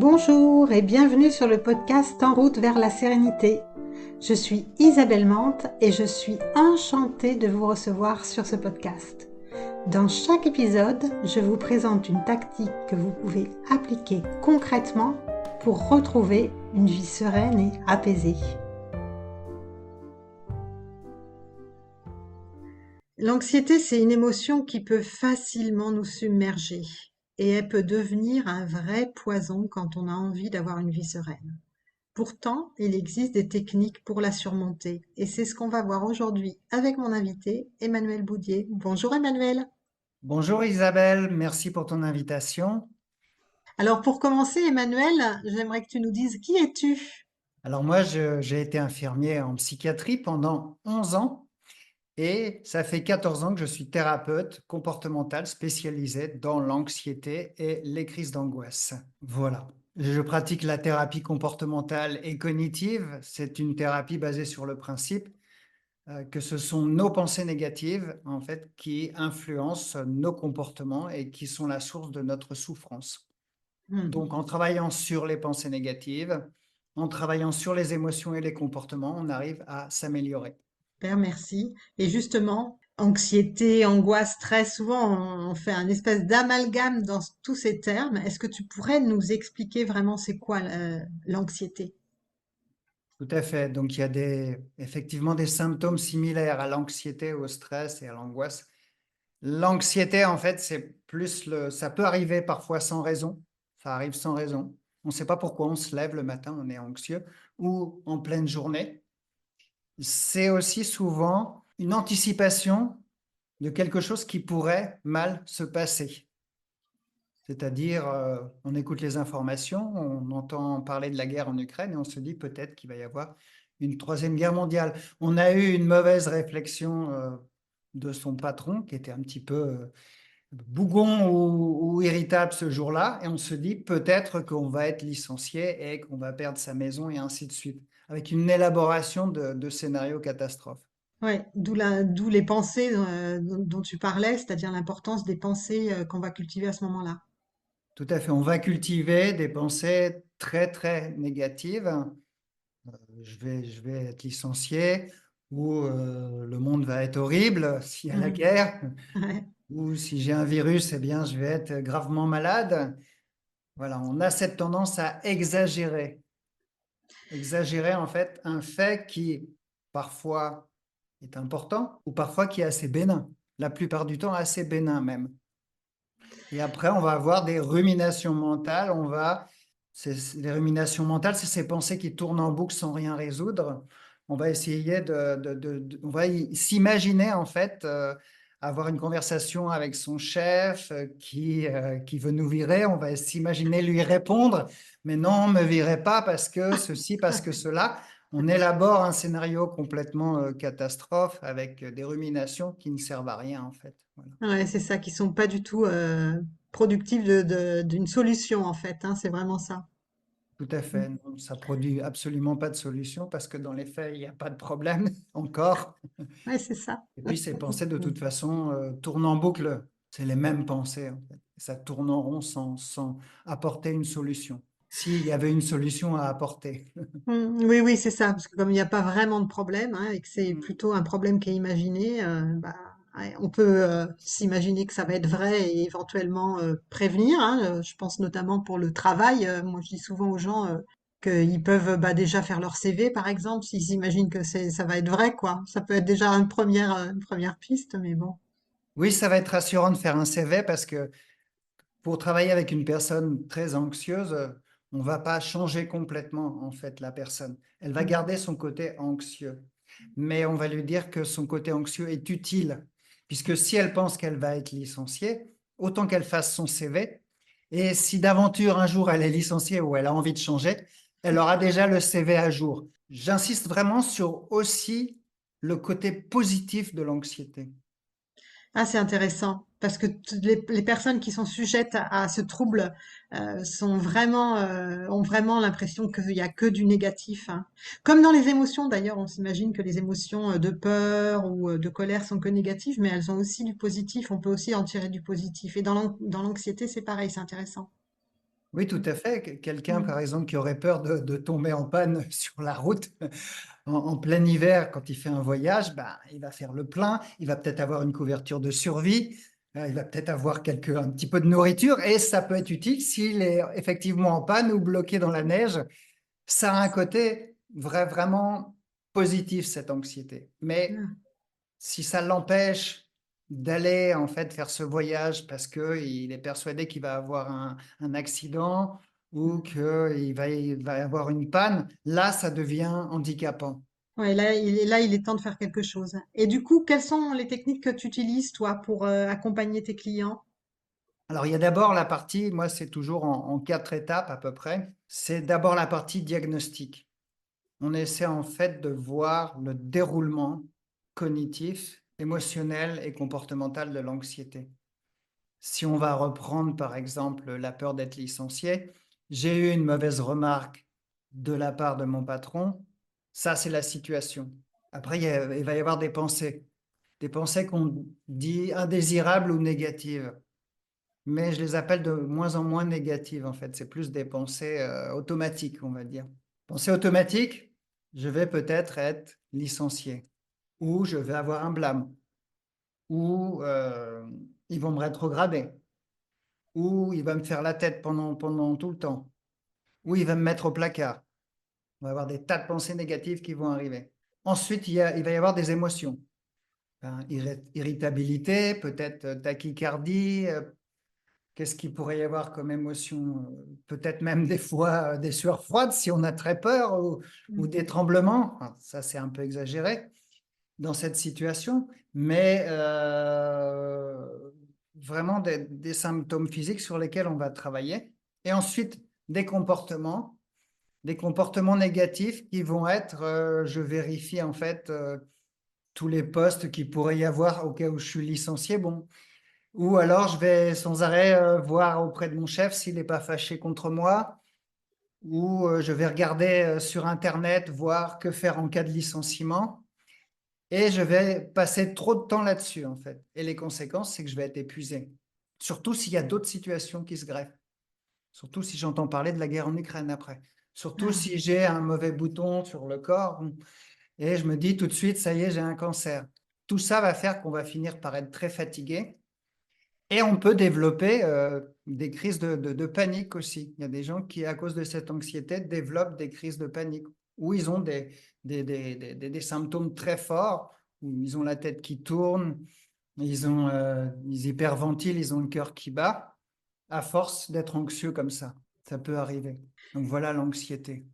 Bonjour et bienvenue sur le podcast En route vers la sérénité. Je suis Isabelle Mante et je suis enchantée de vous recevoir sur ce podcast. Dans chaque épisode, je vous présente une tactique que vous pouvez appliquer concrètement pour retrouver une vie sereine et apaisée. L'anxiété, c'est une émotion qui peut facilement nous submerger et elle peut devenir un vrai poison quand on a envie d'avoir une vie sereine. Pourtant, il existe des techniques pour la surmonter et c'est ce qu'on va voir aujourd'hui avec mon invité, Emmanuel Boudier. Bonjour Emmanuel. Bonjour Isabelle, merci pour ton invitation. Alors pour commencer, Emmanuel, j'aimerais que tu nous dises qui es-tu? Alors moi, j'ai été infirmier en psychiatrie pendant 11 ans et ça fait 14 ans que je suis thérapeute comportemental spécialisé dans l'anxiété et les crises d'angoisse. Voilà. Je pratique la thérapie comportementale et cognitive. C'est une thérapie basée sur le principe que ce sont nos pensées négatives, en fait, qui influencent nos comportements et qui sont la source de notre souffrance. Hmm, Donc, en travaillant sur les pensées négatives, en travaillant sur les émotions et les comportements, on arrive à s'améliorer. super, merci. Et justement, anxiété, angoisse, stress, souvent on fait un espèce d'amalgame dans tous ces termes. Est-ce que tu pourrais nous expliquer vraiment c'est quoi l'anxiété? Tout à fait. Donc, il y a effectivement des symptômes similaires à l'anxiété, au stress et à l'angoisse. L'anxiété, en fait, ça peut arriver parfois sans raison. Ça arrive sans raison. On ne sait pas pourquoi on se lève le matin, on est anxieux, ou en pleine journée. C'est aussi souvent une anticipation de quelque chose qui pourrait mal se passer. C'est-à-dire, on écoute les informations, on entend parler de la guerre en Ukraine et on se dit peut-être qu'il va y avoir une troisième guerre mondiale. On a eu une mauvaise réflexion de son patron qui était un petit peu bougon ou irritable ce jour-là et on se dit peut-être qu'on va être licencié et qu'on va perdre sa maison et ainsi de suite, avec une élaboration de scénarios catastrophes. Ouais, d'où les pensées dont tu parlais, c'est-à-dire l'importance des pensées qu'on va cultiver à ce moment-là. Tout à fait, on va cultiver des pensées très très négatives. Je vais être licencié, ou le monde va être horrible s'il y a la Hmm. guerre, Ouais. ou si j'ai un virus, eh bien, je vais être gravement malade. Voilà, on a cette tendance à exagérer. Exagérer, en fait, un fait qui, parfois, est important, ou parfois qui est assez bénin. La plupart du temps, assez bénin même. Et après, on va avoir des ruminations mentales. Les ruminations mentales, c'est ces pensées qui tournent en boucle sans rien résoudre. On va essayer on va s'imaginer en fait avoir une conversation avec son chef qui veut nous virer. On va s'imaginer lui répondre, mais non, me virez pas parce que ceci, parce que cela. On élabore un scénario complètement catastrophe avec des ruminations qui ne servent à rien en fait. Voilà. Ouais, c'est ça, qui sont pas du tout productifs d'une solution en fait, hein, c'est vraiment ça. Tout à fait. Non, ça produit absolument pas de solution parce que dans les faits, il n'y a pas de problème encore. Ouais, c'est ça. Et puis ces pensées, de toute façon, tournent en boucle. C'est les mêmes pensées, en fait. Ça tourne en rond sans apporter une solution. S'il y avait une solution à apporter. Oui, oui, c'est ça, parce que comme il n'y a pas vraiment de problème, hein, et que c'est plutôt un problème qui est imaginé, bah, ouais, on peut s'imaginer que ça va être vrai et éventuellement prévenir, hein, je pense notamment pour le travail. Moi, je dis souvent aux gens qu'ils peuvent bah, déjà faire leur CV, par exemple, s'ils s'imaginent que ça va être vrai, quoi. Ça peut être déjà une première piste, mais bon. Oui, ça va être rassurant de faire un CV parce que pour travailler avec une personne très anxieuse, on ne va pas changer complètement, en fait, la personne. Elle va garder son côté anxieux. Mais on va lui dire que son côté anxieux est utile, puisque si elle pense qu'elle va être licenciée, autant qu'elle fasse son CV. Et si d'aventure un jour elle est licenciée ou elle a envie de changer, elle aura déjà le CV à jour. J'insiste vraiment sur aussi le côté positif de l'anxiété. Ah, c'est intéressant parce que les personnes qui sont sujettes à ce trouble ont vraiment l'impression qu'il y a que du négatif, hein. Comme dans les émotions d'ailleurs, on s'imagine que les émotions de peur ou de colère sont que négatives, mais elles ont aussi du positif. On peut aussi en tirer du positif. Et dans l'anxiété, c'est pareil, c'est intéressant. Oui, tout Mm. à fait. Quelqu'un, Mm. par exemple, qui aurait peur de tomber en panne sur la route en plein hiver quand il fait un voyage, ben, il va faire le plein, il va peut-être avoir une couverture de survie, il va peut-être avoir un petit peu de nourriture et ça peut être utile s'il est effectivement en panne ou bloqué dans la neige. Ça a un côté vraiment positif, cette anxiété. Mais Mm. si ça l'empêche d'aller en fait faire ce voyage parce qu'il est persuadé qu'il va avoir un accident ou qu'il va avoir une panne, là, ça devient handicapant. Ouais, là, il est temps de faire quelque chose. Et du coup, quelles sont les techniques que tu utilises, toi, pour accompagner tes clients? Alors, il y a d'abord la partie, moi, c'est toujours en 4 étapes à peu près. C'est d'abord la partie diagnostic. On essaie en fait de voir le déroulement cognitif, émotionnel et comportemental de l'anxiété. Si on va reprendre par exemple la peur d'être licencié, j'ai eu une mauvaise remarque de la part de mon patron, ça c'est la situation. Après, il va y avoir des pensées qu'on dit indésirables ou négatives, mais je les appelle de moins en moins négatives en fait, c'est plus des pensées automatiques, on va dire. Pensée automatique, je vais peut-être être licencié, ou je vais avoir un blâme, ou ils vont me rétrograder, ou il va me faire la tête pendant tout le temps, ou il va me mettre au placard. On va avoir des tas de pensées négatives qui vont arriver. Ensuite, il va y avoir des émotions. Ben, irritabilité, peut-être tachycardie. Qu'est-ce qu'il pourrait y avoir comme émotion? Peut-être même des fois des sueurs froides si on a très peur, ou Mm. des tremblements. Enfin, ça, c'est un peu exagéré dans cette situation, mais vraiment des symptômes physiques sur lesquels on va travailler. Et ensuite, des comportements négatifs qui vont être, je vérifie en fait tous les postes qu'il pourrait y avoir au cas où je suis licencié. Bon, ou alors je vais sans arrêt voir auprès de mon chef s'il n'est pas fâché contre moi, ou je vais regarder sur Internet, voir que faire en cas de licenciement. Et je vais passer trop de temps là-dessus, en fait. Et les conséquences, c'est que je vais être épuisé. Surtout s'il y a d'autres situations qui se greffent. Surtout si j'entends parler de la guerre en Ukraine après. Surtout Ah, si j'ai un mauvais bouton sur le corps et je me dis tout de suite, ça y est, j'ai un cancer. Tout ça va faire qu'on va finir par être très fatigué et on peut développer des crises de panique aussi. Il y a des gens qui, à cause de cette anxiété, développent des crises de panique où ils ont des symptômes très forts, où ils ont la tête qui tourne, ils hyperventilent, ils ont le cœur qui bat, à force d'être anxieux comme ça. Ça peut arriver. Donc voilà l'anxiété.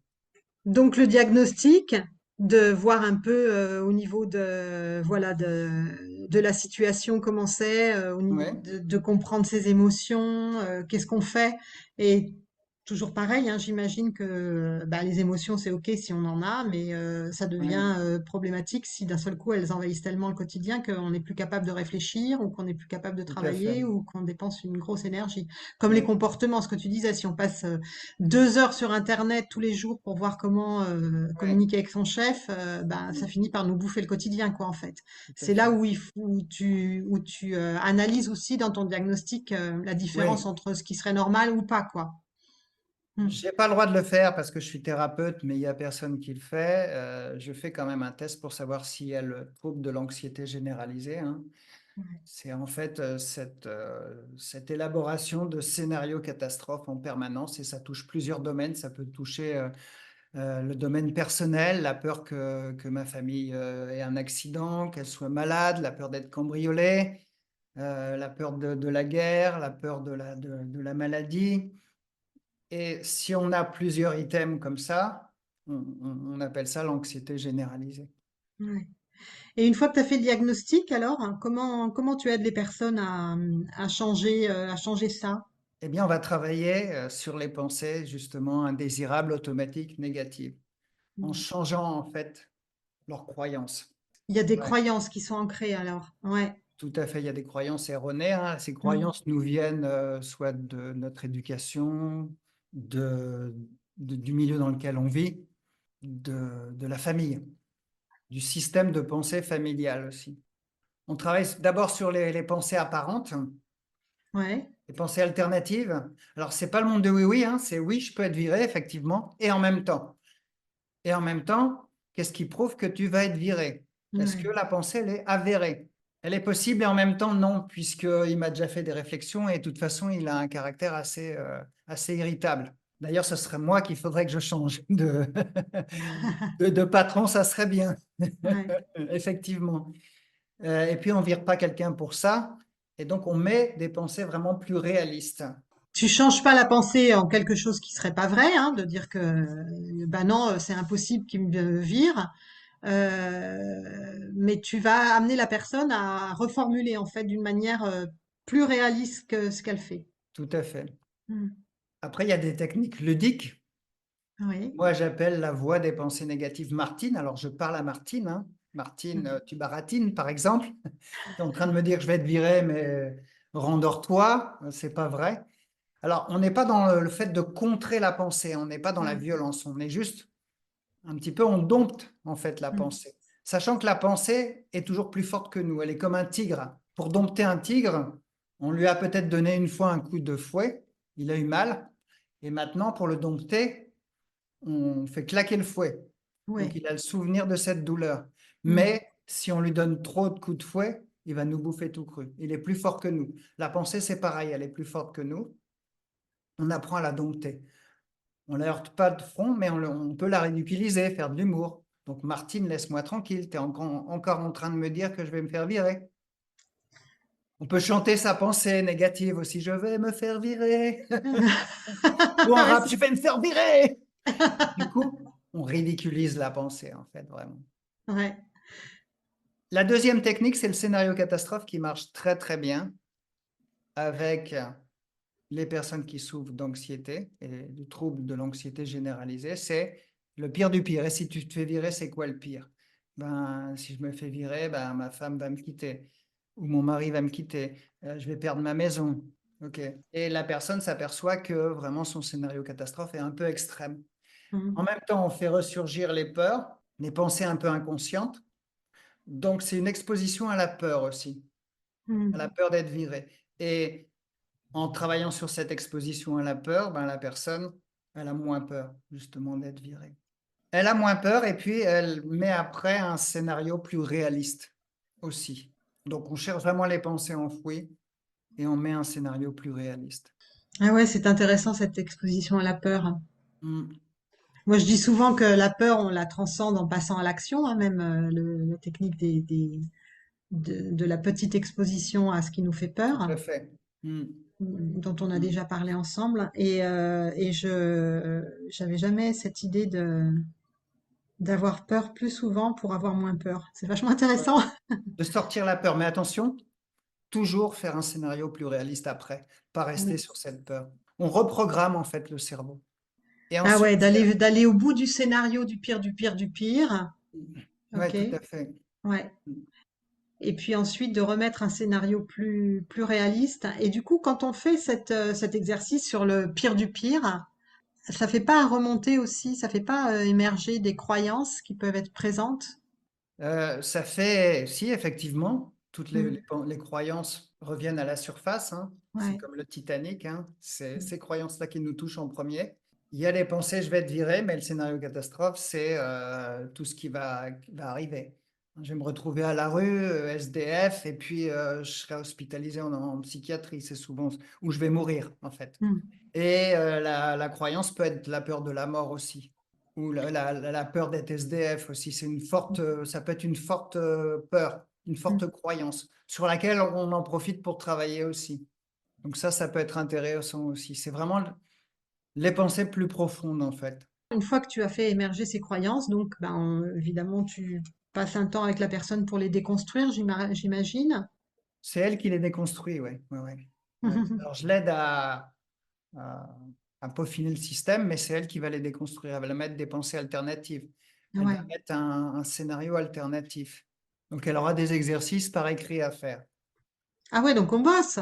donc le diagnostic, de voir un peu au niveau de voilà de la situation comment c'est, Ouais, de comprendre ses émotions, qu'est-ce qu'on fait et toujours pareil, hein, j'imagine que bah, les émotions c'est ok si on en a, mais ça ouais, devient problématique si d'un seul coup elles envahissent tellement le quotidien qu'on n'est plus capable de réfléchir ou qu'on n'est plus capable de tout à fait. travailler ou qu'on dépense une grosse énergie. Comme les Ouais, comportements, ce que tu disais, si on passe 2 heures sur Internet tous les jours pour voir comment ouais, communiquer avec son chef, ben, ça mm, finit par nous bouffer le quotidien, quoi, en fait. tout à C'est là fait. où tu analyses aussi dans ton diagnostic la différence Oui. entre ce qui serait normal ou pas, quoi. Hmm. J'ai pas le droit de le faire parce que je suis thérapeute, mais il y a personne qui le fait. Je fais quand même un test pour savoir s'il y a le trouble de l'anxiété généralisée, hein. Ouais. C'est en fait cette élaboration de scénarios catastrophes en permanence et ça touche plusieurs domaines. Ça peut toucher le domaine personnel, la peur que ma famille ait un accident, qu'elle soit malade, la peur d'être cambriolée, la peur de la guerre, la peur de la maladie. Et si on a plusieurs items comme ça, on appelle ça l'anxiété généralisée. Ouais. Et une fois que tu as fait le diagnostic, alors, hein, comment tu aides les personnes à changer ça? Eh bien, on va travailler sur les pensées justement indésirables, automatiques, négatives, en Hmm. changeant en fait leurs croyances. Il y a des Ouais. croyances qui sont ancrées, alors. Ouais. Tout à fait, il y a des croyances erronées, hein. Ces Hmm. croyances nous viennent soit de notre éducation, de, du milieu dans lequel on vit, de la famille, du système de pensée familial aussi. On travaille d'abord sur les pensées apparentes. Ouais. Les pensées alternatives, alors c'est pas le monde de oui-oui, hein, c'est oui, je peux être viré effectivement et en même temps. Et en même temps, qu'est-ce qui prouve que tu vas être viré? Est-ce que Ouais. la pensée, elle est avérée? Elle est possible et en même temps non, puisqu'il m'a déjà fait des réflexions et de toute façon, il a un caractère assez irritable. D'ailleurs, ce serait moi qu'il faudrait que je change de patron, ça serait bien, Ouais. effectivement. Et puis, on vire pas quelqu'un pour ça. Et donc, on met des pensées vraiment plus réalistes. Tu changes pas la pensée en quelque chose qui serait pas vrai, hein, de dire que, bah non, c'est impossible qu'il me vire. Mais tu vas amener la personne à reformuler en fait d'une manière plus réaliste que ce qu'elle fait. Tout à fait. Mm. Après, il y a des techniques ludiques. Oui. Moi, j'appelle la voix des pensées négatives Martine. Alors, je parle à Martine, hein. Martine, Mm. tu baratines, par exemple. Tu es en train de me dire que je vais être viré, mais rendors-toi. C'est pas vrai. Alors, on n'est pas dans le fait de contrer la pensée. On n'est pas dans la Mm. violence. On est juste un petit peu, on dompte, en fait, la Mm. pensée. Sachant que la pensée est toujours plus forte que nous. Elle est comme un tigre. Pour dompter un tigre, on lui a peut-être donné une fois un coup de fouet. Il a eu mal. Et maintenant, pour le dompter, on fait claquer le fouet. Donc, Ouais. il a le souvenir de cette douleur. Mm. Mais si on lui donne trop de coups de fouet, il va nous bouffer tout cru. Il est plus fort que nous. La pensée, c'est pareil, elle est plus forte que nous. On apprend à la dompter. On ne la heurte pas de front, mais on peut la ridiculiser, faire de l'humour. Donc, Martine, laisse-moi tranquille. Tu es encore en train de me dire que je vais me faire virer. On peut chanter sa pensée négative aussi. Je vais me faire virer. Ou en rap, je vais me faire virer. Du coup, on ridiculise la pensée, en fait, vraiment. Ouais. La deuxième technique, c'est le scénario catastrophe qui marche très très bien avec les personnes qui souffrent d'anxiété et du trouble de l'anxiété généralisée. C'est le pire du pire. Et si tu te fais virer, c'est quoi le pire? Ben, si je me fais virer, ben, ma femme va me quitter ou mon mari va me quitter. Je vais perdre ma maison. Ok. Et la personne s'aperçoit que vraiment son scénario catastrophe est un peu extrême. En Mm. même temps, on fait ressurgir les peurs, les pensées un peu inconscientes. Donc, c'est une exposition à la peur aussi, à la Mm. peur d'être viré. Et en travaillant sur cette exposition à la peur, ben, la personne, elle a moins peur, justement, d'être virée. Elle a moins peur et puis elle met après un scénario plus réaliste aussi. Donc, on cherche vraiment les pensées enfouies et on met un scénario plus réaliste. Ah ouais, c'est intéressant cette exposition à la peur. Mm, Moi, je dis souvent que la peur, on la transcende en passant à l'action, hein, même la technique de la petite exposition à ce qui nous fait tout peur, à fait. Mm, dont on a mm. déjà parlé ensemble. Et j'avais jamais cette idée d'avoir peur plus souvent pour avoir moins peur. C'est vachement Ouais. intéressant. De sortir la peur. Mais attention, toujours faire un scénario plus réaliste après, pas rester Oui. sur cette peur. On reprogramme en fait le cerveau. Et Ah ensuite, ouais, d'aller au bout du scénario du pire, du pire, du pire. ouais, Ok. tout à fait. Ouais. Et puis ensuite de remettre un scénario plus réaliste. Et du coup, quand on fait cet exercice sur le pire du pire, ça fait pas remonter aussi, ça fait pas émerger des croyances qui peuvent être présentes. Ça fait, si effectivement, toutes Mm. les croyances reviennent à la surface, hein. C'est Ouais. comme le Titanic, hein. C'est ces croyances-là qui nous touchent en premier. Il y a les pensées, je vais être viré, mais le scénario catastrophe, c'est tout ce qui va arriver. Je vais me retrouver à la rue, SDF, et puis je serai hospitalisé en psychiatrie, c'est souvent où je vais mourir, en fait. Mm. Et la croyance peut être la peur de la mort aussi, ou la peur d'être SDF aussi. Ça peut être une forte peur, une forte Mm. croyance sur laquelle on en profite pour travailler aussi. Donc ça peut être intéressant aussi. C'est vraiment les pensées plus profondes en fait. Une fois que tu as fait émerger ces croyances, donc ben, évidemment, tu passes un temps avec la personne pour les déconstruire, j'imagine. C'est elle qui les déconstruit, ouais, ouais, ouais. Ouais. Alors je l'aide à, à peaufiner le système, mais c'est elle qui va les déconstruire. Elle va mettre des pensées alternatives. Elle va Ouais. mettre un scénario alternatif. Donc, elle aura des exercices par écrit à faire. Ah ouais, donc on bosse.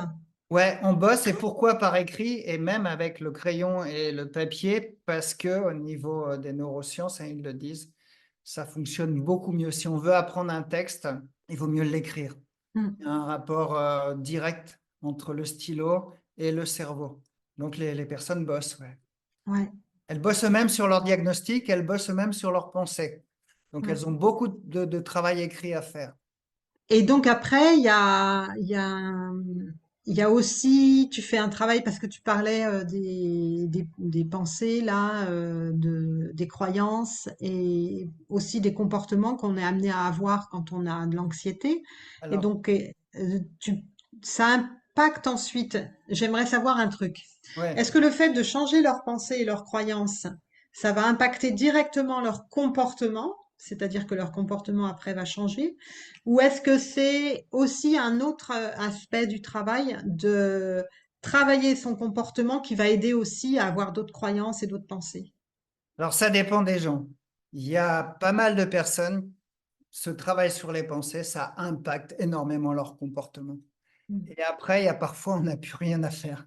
Ouais, on bosse et pourquoi par écrit et même avec le crayon et le papier? Parce que au niveau des neurosciences, hein, ils le disent, ça fonctionne beaucoup mieux. Si on veut apprendre un texte, il vaut mieux l'écrire. Mm. Il y a un rapport direct entre le stylo et le cerveau. Donc, les personnes bossent, ouais. Ouais, Elles bossent même sur leur diagnostic, elles bossent même sur leurs pensées. Donc, ouais. elles ont beaucoup de travail écrit à faire. Et donc après, il y a aussi, tu fais un travail parce que tu parlais des pensées là, des croyances et aussi des comportements qu'on est amené à avoir quand on a de l'anxiété. Et Alors, donc, ça impacte ensuite. J'aimerais savoir un truc. ouais. Est-ce que le fait de changer leurs pensées et leurs croyances, ça va impacter directement leur comportement, c'est-à-dire que leur comportement après va changer? Ou est-ce que c'est aussi un autre aspect du travail de travailler son comportement qui va aider aussi à avoir d'autres croyances et d'autres pensées? Alors, ça dépend des gens. Il y a pas mal de personnes, ce travail sur les pensées, ça impacte énormément leur comportement. Mm. Et après, il y a parfois, on n'a plus rien à faire.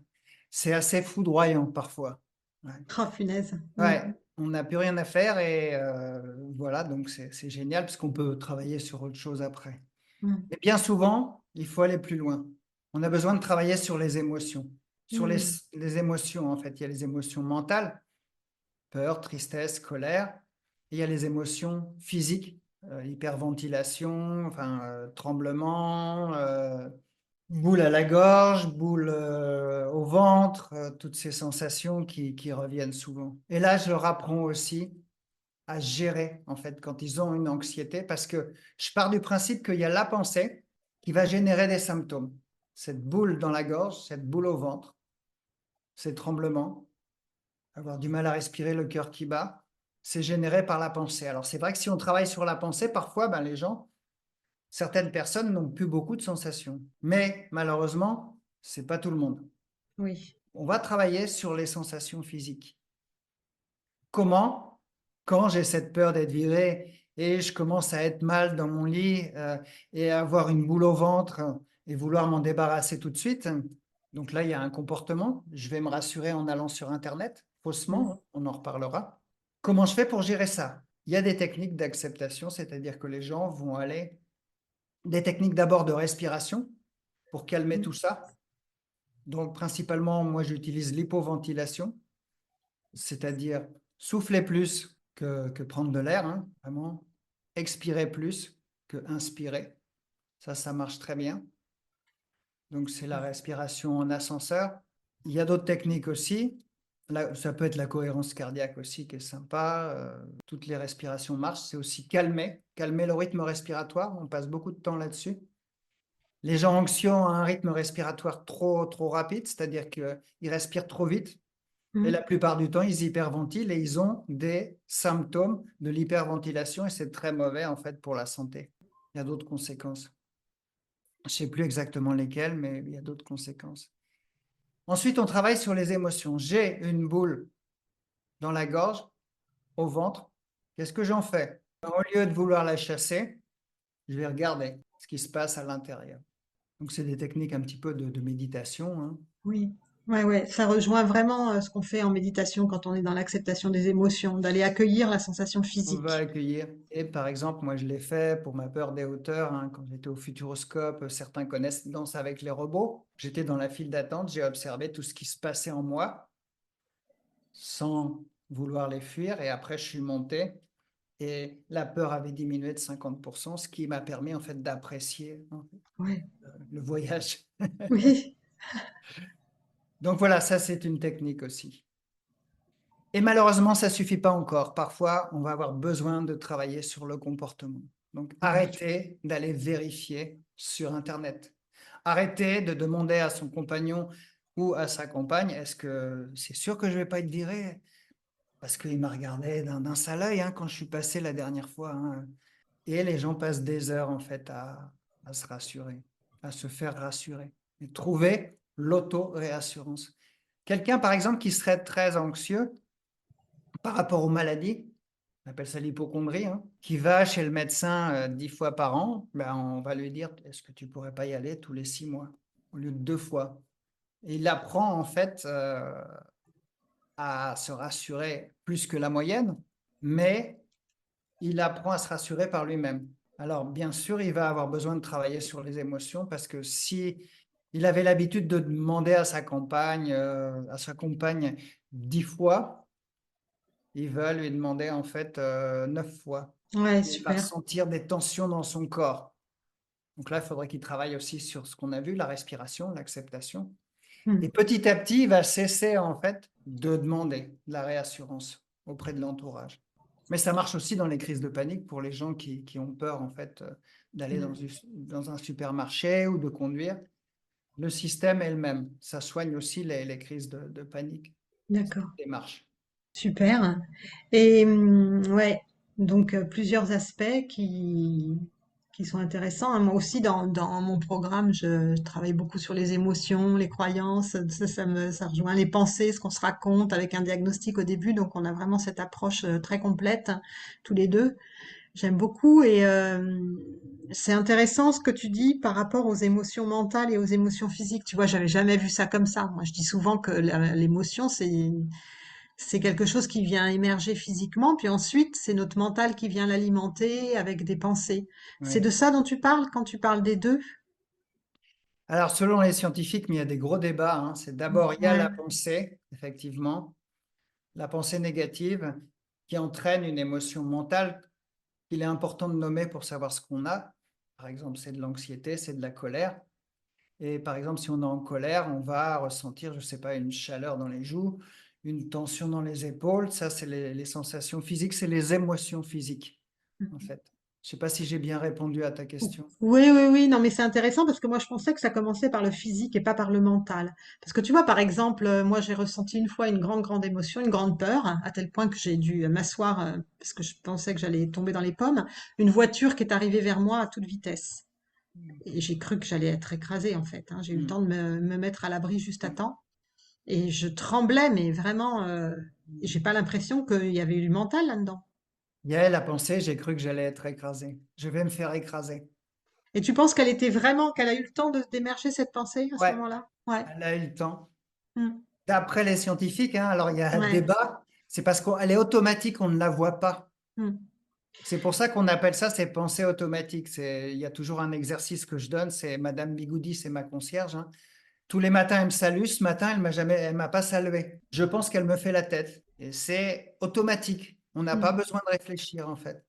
C'est assez foudroyant parfois. Ouais. Oh, punaise. Mm, Ouais, on n'a plus rien à faire et voilà, donc c'est génial parce qu'on peut travailler sur autre chose après. mm, Mais bien souvent, il faut aller plus loin. On a besoin de travailler sur les émotions. Sur mm, les émotions, en fait, il y a les émotions mentales, peur, tristesse, colère. Et il y a les émotions physiques, hyperventilation, enfin, tremblement, boule à la gorge, boule au ventre, toutes ces sensations qui reviennent souvent. Et là, je leur apprends aussi à gérer, en fait, quand ils ont une anxiété, parce que je pars du principe qu'il y a la pensée qui va générer des symptômes. Cette boule dans la gorge, cette boule au ventre, ces tremblements, avoir du mal à respirer, le cœur qui bat, c'est généré par la pensée. Alors c'est vrai que si on travaille sur la pensée, parfois, ben, les gens, certaines personnes n'ont plus beaucoup de sensations. Mais malheureusement, c'est pas tout le monde. oui. On va travailler sur les sensations physiques. Comment? Quand j'ai cette peur d'être viré et je commence à être mal dans mon lit et à avoir une boule au ventre et vouloir m'en débarrasser tout de suite. Donc là, il y a un comportement. Je vais me rassurer en allant sur Internet, Mm, faussement, hein, on en reparlera. Comment je fais pour gérer ça? Il y a des techniques d'acceptation, c'est-à-dire que les gens vont aller, des techniques d'abord de respiration pour calmer mm, tout ça. Donc principalement, moi j'utilise l'hypoventilation, c'est-à-dire souffler plus que prendre de l'air, hein, vraiment. Expirer plus que inspirer. Ça marche très bien. Donc, c'est la respiration en ascenseur. Il y a d'autres techniques aussi. Là, ça peut être la cohérence cardiaque aussi qui est sympa. Toutes les respirations marchent. C'est aussi calmer le rythme respiratoire. On passe beaucoup de temps là-dessus. Les gens anxieux ont un rythme respiratoire trop rapide, c'est-à-dire qu'ils respirent trop vite. Et la mm. plupart du temps, ils hyperventilent et ils ont des symptômes de l'hyperventilation et c'est très mauvais en fait pour la santé. Il y a d'autres conséquences. Je ne sais plus exactement lesquelles, mais il y a d'autres conséquences. Ensuite, on travaille sur les émotions. J'ai une boule dans la gorge, au ventre. Qu'est-ce que j'en fais? Au lieu de vouloir la chasser, je vais regarder ce qui se passe à l'intérieur. Donc, c'est des techniques un petit peu de méditation, hein. Oui. Ouais, ouais. Ça rejoint vraiment ce qu'on fait en méditation quand on est dans l'acceptation des émotions, d'aller accueillir la sensation On va physique. accueillir. Et par exemple, moi je l'ai fait pour ma peur des hauteurs, hein, quand j'étais au Futuroscope, certains connaissent Danse avec les robots. J'étais dans la file d'attente, j'ai observé tout ce qui se passait en moi sans vouloir les fuir. Et après, je suis monté et la peur avait diminué de 50%, ce qui m'a permis en fait d'apprécier en fait, Ouais. le voyage. Oui. Donc voilà, ça c'est une technique aussi. Et malheureusement, ça ne suffit pas encore. Parfois, on va avoir besoin de travailler sur le comportement. Donc, Ouais. arrêtez d'aller vérifier sur Internet. Arrêtez de demander à son compagnon ou à sa compagne, est-ce que c'est sûr que je ne vais pas être viré? Parce qu'il m'a regardé d'un sale œil hein, quand je suis passé la dernière fois, hein. Et les gens passent des heures en fait à se rassurer, à se faire rassurer. Et trouver l'auto-réassurance. Quelqu'un, par exemple, qui serait très anxieux, par rapport aux maladies, on appelle ça l'hypochondrie, hein, qui va chez le médecin 10 fois par an, ben, on va lui dire, est-ce que tu pourrais pas y aller tous les 6 mois au lieu de 2 fois? Et il apprend en fait à se rassurer plus que la moyenne, mais il apprend à se rassurer par lui-même. Alors, bien sûr, il va avoir besoin de travailler sur les émotions parce que si Il avait l'habitude de demander à sa compagne 10 fois. Il va lui demander en fait 9 fois. Ouais, Il va super. ressentir des tensions dans son corps. Donc là, il faudrait qu'il travaille aussi sur ce qu'on a vu, la respiration, l'acceptation. Et Hmm. petit à petit, il va cesser en fait de demander de la réassurance auprès de l'entourage. Mais ça marche aussi dans les crises de panique pour les gens qui ont peur en fait d'aller dans un supermarché ou de conduire. Le système est le même. Ça soigne aussi les crises de panique, D'accord. cette démarche. Super. Et ouais, donc plusieurs aspects qui sont intéressants, hein. Moi aussi, dans mon programme, je travaille beaucoup sur les émotions, les croyances, ça rejoint les pensées, ce qu'on se raconte avec un diagnostic au début. Donc, on a vraiment cette approche très complète, tous les deux. J'aime beaucoup et c'est intéressant ce que tu dis par rapport aux émotions mentales et aux émotions physiques. Tu vois, j'avais jamais vu ça comme ça. Moi, je dis souvent que l'émotion, c'est quelque chose qui vient émerger physiquement, puis ensuite, c'est notre mental qui vient l'alimenter avec des pensées. C'est Oui. de ça dont tu parles quand tu parles des deux? Alors, selon les scientifiques, mais il y a des gros débats, hein. C'est d'abord, il y a Ouais. la pensée, effectivement, la pensée négative qui entraîne une émotion mentale qu'il est important de nommer pour savoir ce qu'on a. Par exemple, c'est de l'anxiété, c'est de la colère. Et par exemple, si on est en colère, on va ressentir, je ne sais pas, une chaleur dans les joues, une tension dans les épaules. Ça, c'est les sensations physiques, c'est les émotions physiques, en fait. Je ne sais pas si j'ai bien répondu à ta question. Oui, oui, oui, non, mais c'est intéressant parce que moi je pensais que ça commençait par le physique et pas par le mental. Parce que tu vois, par exemple, moi j'ai ressenti une fois une grande, grande émotion, une grande peur, hein, à tel point que j'ai dû m'asseoir parce que je pensais que j'allais tomber dans les pommes. Une voiture qui est arrivée vers moi à toute vitesse. Et j'ai cru que j'allais être écrasée en fait, hein. J'ai eu le temps de me mettre à l'abri juste à temps. Et je tremblais, mais vraiment, j'ai pas l'impression qu'il y avait eu du mental là-dedans. Il y a la pensée, j'ai cru que j'allais être écrasé. Je vais me faire écraser. Et tu penses qu'elle était vraiment, qu'elle a eu le temps de d'émerger cette pensée à ce Ouais, moment-là? Ouais. elle a eu le temps. Mm. D'après les scientifiques, hein, alors il y a un Ouais. débat, c'est parce qu'elle est automatique, on ne la voit pas. Mm. C'est pour ça qu'on appelle ça ces pensées automatiques. Il y a toujours un exercice que je donne, c'est Madame Bigoudi, c'est ma concierge, hein. Tous les matins, elle me salue. Ce matin, elle m'a pas salué. Je pense qu'elle me fait la tête. Et c'est automatique. On n'a pas Mm. besoin de réfléchir, en fait.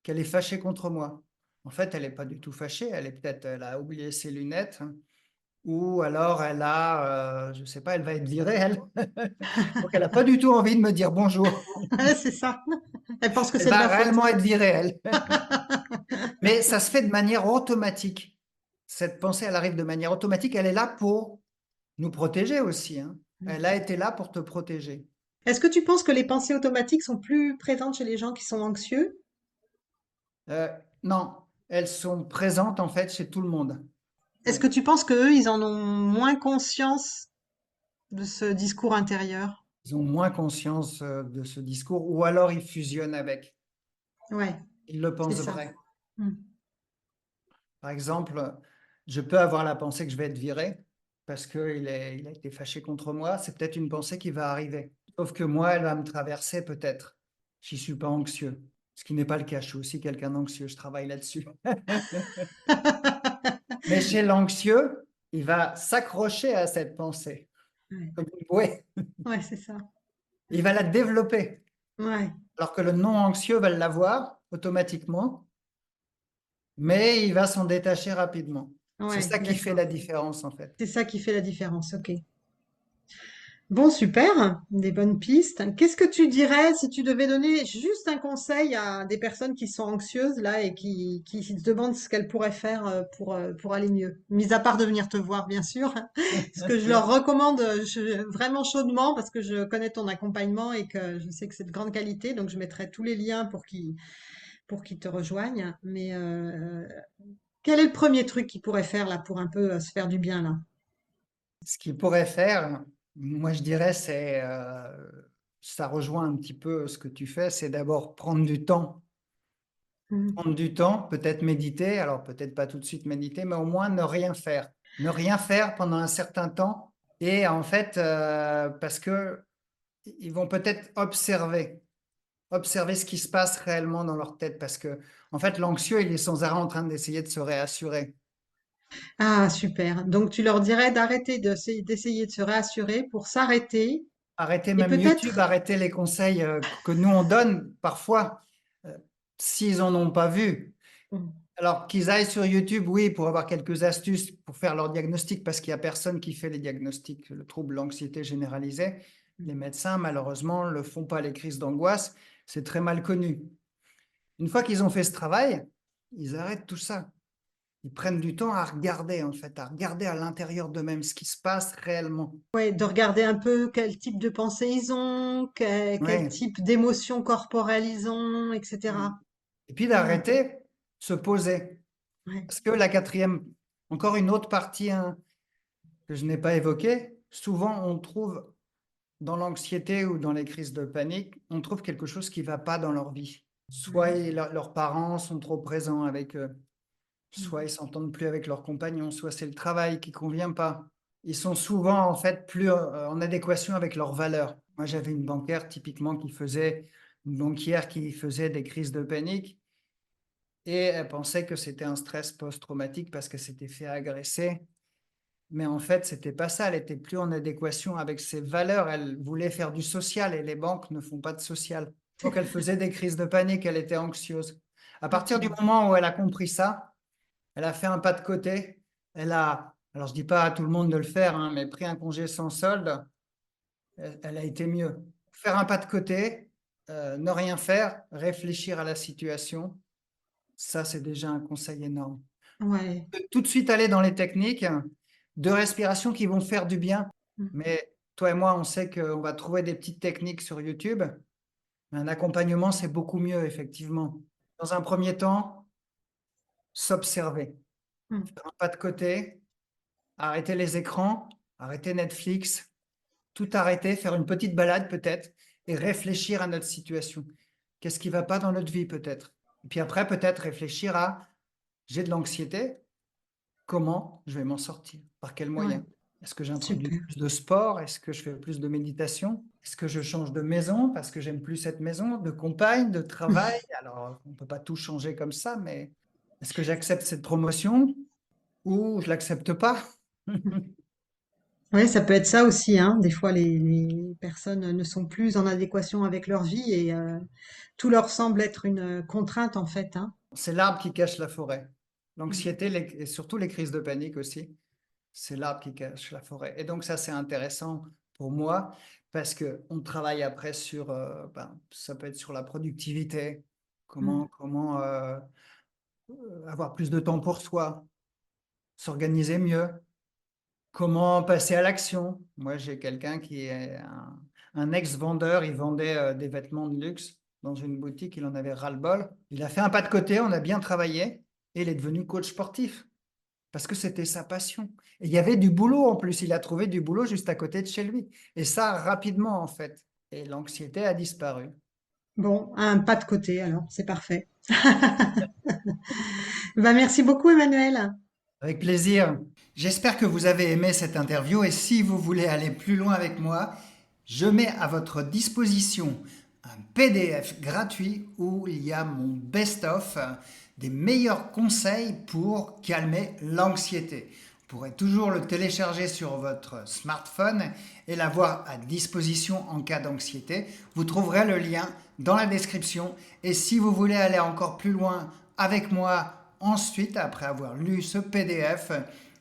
Qu'elle est fâchée contre moi. En fait, elle n'est pas du tout fâchée. Elle a oublié ses lunettes, hein. Ou alors je sais pas, elle va être virée, elle. Donc, elle n'a pas du tout envie de me dire bonjour. Ouais, c'est ça. Elle pense que Elle c'est de va ma faute. réellement être virée, elle. Mais ça se fait de manière automatique. Cette pensée, elle arrive de manière automatique. Elle est là pour nous protéger aussi, hein. Elle a été là pour te protéger. Est-ce que tu penses que les pensées automatiques sont plus présentes chez les gens qui sont anxieux? Euh, non, elles sont présentes en fait chez tout le monde. Est-ce Oui. que tu penses qu'eux, ils en ont moins conscience de ce discours intérieur? Ils ont moins conscience de ce discours ou alors ils fusionnent avec. Ouais, Ils le c'est pensent ça. vrai. Mm. Par exemple, je peux avoir la pensée que je vais être viré parce il a été fâché contre moi. C'est peut-être une pensée qui va arriver. Sauf que moi, elle va me traverser peut-être. Je ne suis pas anxieux. Ce qui n'est pas le cas. Je suis aussi quelqu'un d'anxieux. Je travaille là-dessus. Mais chez l'anxieux, il va s'accrocher à cette pensée. Ouais, Comme une bouée. ouais, c'est ça. Il va la développer. Ouais, Alors que le non-anxieux va l'avoir automatiquement, mais il va s'en détacher rapidement. C'est ouais, ça qui fait d'accord. la différence, en fait. C'est ça qui fait la différence. Ok. Bon, super, des bonnes pistes. Qu'est-ce que tu dirais si tu devais donner juste un conseil à des personnes qui sont anxieuses là et qui se demandent ce qu'elles pourraient faire pour aller mieux? Mis à part de venir te voir, bien sûr. Ce que je leur recommande vraiment chaudement parce que je connais ton accompagnement et que je sais que c'est de grande qualité, donc je mettrai tous les liens pour qu'ils te rejoignent. Mais quel est le premier truc qu'ils pourraient faire là pour un peu se faire du bien là? Ce qu'il pourrait faire, moi je dirais, ça rejoint un petit peu ce que tu fais, c'est d'abord prendre du temps. Mhm. Prendre du temps, peut-être méditer, alors peut-être pas tout de suite méditer, mais au moins ne rien faire. Ne rien faire pendant un certain temps. Et en fait, parce que ils vont peut-être observer ce qui se passe réellement dans leur tête, parce que en fait, l'anxieux, il est sans arrêt en train d'essayer de se réassurer. Ah, super. Donc, tu leur dirais d'arrêter d'essayer de se réassurer pour s'arrêter Arrêtez et même YouTube, peut-être, arrêtez les conseils que nous on donne parfois, euh, s'ils en ont pas vu. Alors qu'ils aillent sur YouTube, oui, pour avoir quelques astuces pour faire leur diagnostic, parce qu'il n'y a personne qui fait les diagnostics, le trouble, l'anxiété généralisée. Les médecins, malheureusement, ne le font pas, les crises d'angoisse, c'est très mal connu. Une fois qu'ils ont fait ce travail, ils arrêtent tout ça. Ils prennent du temps à regarder, en fait, à regarder à l'intérieur d'eux-mêmes ce qui se passe réellement. ouais, de regarder un peu quel type de pensée ils ont, quel Ouais. type d'émotions corporelles ils ont, etc. Et puis Ouais, d'arrêter, se poser. ouais, Parce que la quatrième, encore une autre partie hein, que je n'ai pas évoquée, souvent on trouve dans l'anxiété ou dans les crises de panique, on trouve quelque chose qui ne va pas dans leur vie. Soit ouais, leurs parents sont trop présents avec eux, soit ils s'entendent plus avec leurs compagnons, soit c'est le travail qui convient pas. Ils sont souvent en fait plus en adéquation avec leurs valeurs. Moi, j'avais une banquière typiquement une banquière qui faisait des crises de panique et elle pensait que c'était un stress post-traumatique parce qu'elle s'était fait agresser. Mais en fait, c'était pas ça. Elle était plus en adéquation avec ses valeurs. Elle voulait faire du social et les banques ne font pas de social. Donc, elle faisait des crises de panique. Elle était anxieuse. À partir du d'accord. moment où elle a compris ça, elle a fait un pas de côté. Alors je dis pas à tout le monde de le faire, hein, mais pris un congé sans solde. Elle a été mieux. Faire un pas de côté, ne rien faire, réfléchir à la situation. Ça, c'est déjà un conseil énorme. Ouais. Tout de suite aller dans les techniques de respiration qui vont faire du bien. Mais toi et moi, on sait qu'on va trouver des petites techniques sur YouTube. Un accompagnement, c'est beaucoup mieux, effectivement. Dans un premier temps, s'observer, faire un pas de côté, arrêter les écrans, arrêter Netflix, tout arrêter, faire une petite balade peut-être et réfléchir à notre situation. Qu'est-ce qui ne va pas dans notre vie peut-être? Et puis après, peut-être réfléchir à, j'ai de l'anxiété, comment je vais m'en sortir? Par quels Ouais, moyens? Est-ce que j'introduis super. plus de sport? Est-ce que je fais plus de méditation? Est-ce que je change de maison parce que j'aime plus cette maison, de compagne, de travail? Alors, on ne peut pas tout changer comme ça, mais est-ce que j'accepte cette promotion ou je l'accepte pas? Oui, ça peut être ça aussi, hein. Des fois, les personnes ne sont plus en adéquation avec leur vie et tout leur semble être une contrainte en fait, hein. C'est l'arbre qui cache la forêt. Mm. L'anxiété et surtout les crises de panique aussi, c'est l'arbre qui cache la forêt. Et donc ça, c'est intéressant pour moi parce qu'on travaille après sur, ça peut être sur la productivité, Mm. comment avoir plus de temps pour soi, s'organiser mieux, comment passer à l'action. Moi, j'ai quelqu'un qui est un ex-vendeur, il vendait des vêtements de luxe dans une boutique, il en avait ras-le-bol. Il a fait un pas de côté, on a bien travaillé et il est devenu coach sportif parce que c'était sa passion. Et il y avait du boulot en plus, il a trouvé du boulot juste à côté de chez lui. Et ça, rapidement en fait. Et l'anxiété a disparu. Bon, un pas de côté alors, c'est parfait. Bah, merci beaucoup, Emmanuel. Avec plaisir. J'espère que vous avez aimé cette interview et si vous voulez aller plus loin avec moi, je mets à votre disposition un PDF gratuit où il y a mon best-of des meilleurs conseils pour calmer l'anxiété. Vous pourrez toujours le télécharger sur votre smartphone et l'avoir à disposition en cas d'anxiété. Vous trouverez le lien dans la description et si vous voulez aller encore plus loin avec moi ensuite, après avoir lu ce PDF,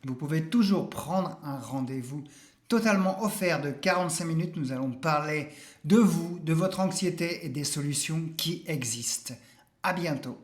vous pouvez toujours prendre un rendez-vous totalement offert de 45 minutes. Nous allons parler de vous, de votre anxiété et des solutions qui existent. À bientôt.